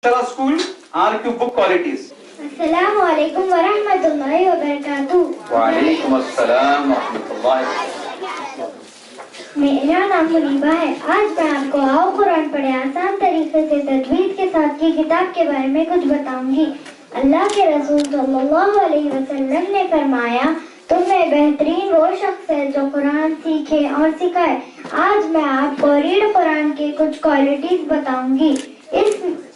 School RQ book qualities. Assalamu alaikum wa rahmatullahi wa barakatuh. Wa alaikum assalam wa rahmatullahi. मेरा नाम मुनीबा है। आज मैं आपको आओ कुरान पढ़े आसान तरीके से तजवीद के साथ की किताब के बारे में कुछ बताऊंगी। अल्लाह के रसूल सल्लल्लाहु अलैहि वसल्लम ने फरमाया, तुम में बेहतरीन वो शख्स है जो कुरान सीखे और सिखाए। आज मैं आपको रीड कुरान के कुछ क्वालिटीज बताऊंगी।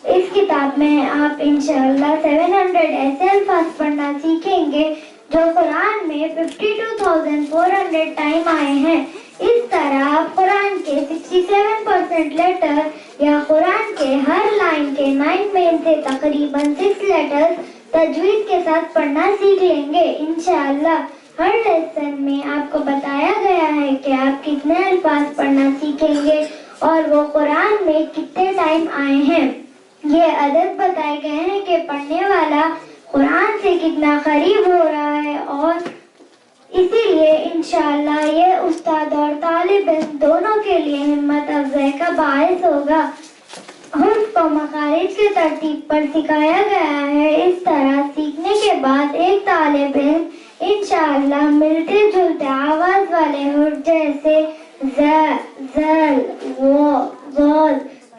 इस किताब में आप इंशाअल्लाह 700 ऐसे अल्फाज पढ़ना सीखेंगे जो कुरान में 52,400 टाइम आए हैं। इस तरह आप कुरान के 67% लेटर या कुरान के हर लाइन के 9 में से तकरीबन 6 लेटर्स तजवीद के साथ पढ़ना सीख लेंगे इंशाअल्लाह। हर लेसन में आपको बताया गया है कि आप कितने अल्फाज पढ़ना सीखेंगे और वो कुरान में कितने टाइम आए हैं। ये अदद बताए गए हैं कि पढ़ने वाला कुरान से कितना करीब हो रहा है और इसीलिए इंशाअल्लाह ये उस्ताद और तालिब इल्म दोनों के लिए हिम्मत अफजाई का बायस होगा। हुर्फ को मखारिज के तरतीब पर सिखाया गया है। इस तरह सीखने के बाद एक तालिब इल्म इंशाअल्लाह मिलते जुलते आवाज वाले हुर्फ जैसे ज़, ज़ल, वो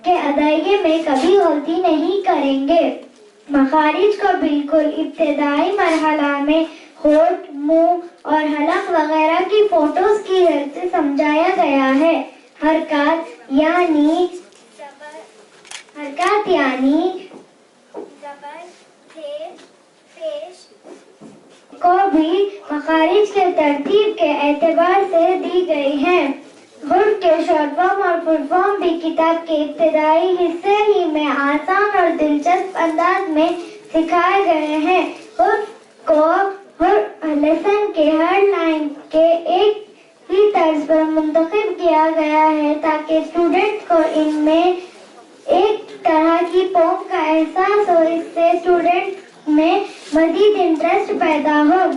के अदायगी में कभी गलती नहीं करेंगे। मखारिज को बिल्कुल इब्तिदाई मरहला में होठ, मुंह और हलक वगैरह की फोटोज की हेल्प से समझाया गया है। हरकत यानी को भी मखारिज के तरतीब के एतबार से दी गई है। हुर्फ के शॉर्ट फॉर्म और फुल फॉर्म भी किताब के इब्तिदाई हिस्से ही में आसान और दिलचस्प अंदाज में सिखाए गए हैं। हुर्फ को लेसन के हर लाइन के एक ही तर्ज पर मुंतखब किया गया है ताकि स्टूडेंट को इनमें एक तरह की पोम का एहसास हो। इससे स्टूडेंट में मजीद इंटरेस्ट पैदा हो।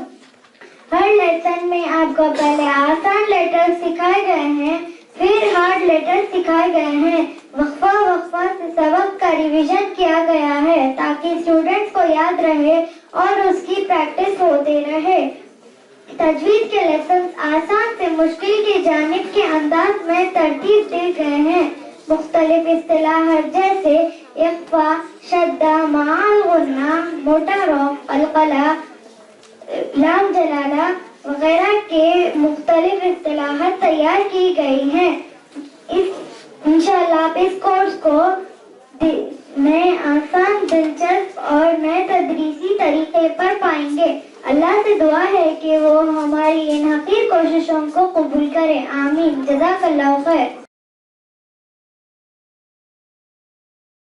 हर लेसन में आपको पहले आसान लेटर सिखाए गए हैं, फिर हार्ड लेटर सिखाए गए हैं। वक्फा से सबक का रिवीजन किया गया है ताकि स्टूडेंट्स को याद रहे और उसकी प्रैक्टिस होते रहे। तजवीद के लेसन आसान से मुश्किल की जानिब के अंदाज में तरतीब दिए गए हैं। मुख्तलिफ इस्तिलाहात जैसे इख्फा, शद्दा, माल गुन्ना, मोटा रौफ, अलकला, लाम जलाला वगैरह के मुख्तलिफ इस्तिलाहात तैयार की गई हैं। इंशाअल्लाह आप इस कोर्स को नए आसान, दिलचस्प और नए तदरीसी तरीके पर पाएंगे। अल्लाह से दुआ है कि वो हमारी इन हकीर कोशिशों को कबूल करे। आमीन। जज़ाकल्लाहु खैर।